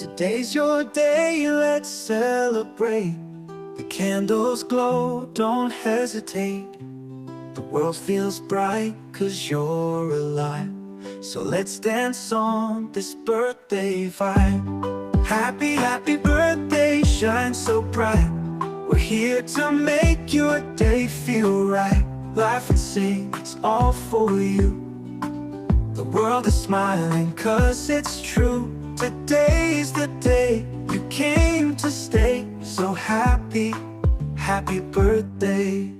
Today's your day, let's celebrate. The candles glow, don't hesitate. The world feels bright cause you're alive. So let's dance on this birthday vibe. Happy, happy birthday, shine so bright. We're here to make your day feel right. Laugh and sing, it's all for you. The world is smiling cause it's true. Today's the day you came to stay. So happy, happy birthday.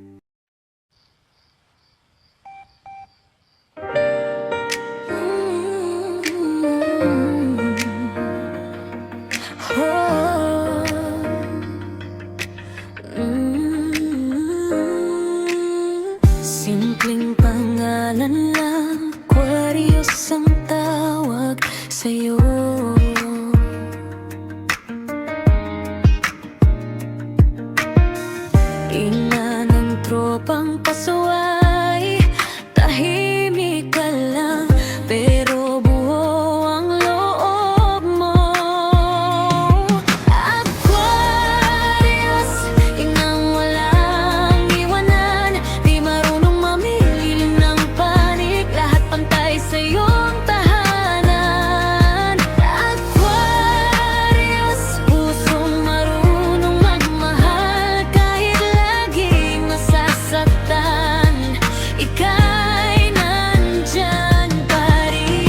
Simpleng pangalan lang, Aquarius ang tawag sa'yo. Ina ng tropang pasaway, tahimik ka lang, pero buo ang loob mo. Aquarius, inang walang iwanan, di marunong mamili ng panig, lahat pantay sa iyong tahanan. Aquarius, pusong marunong magmahal kahit laging nasasaktan, ika'y nandyan pa rin.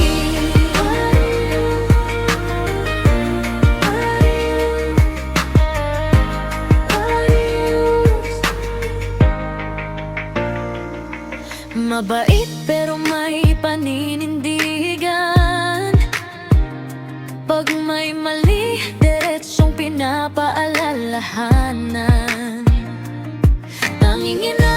Mabait pero may paninindigan. Pag may mali, diretsong pinapaalalahanan. Tanging ina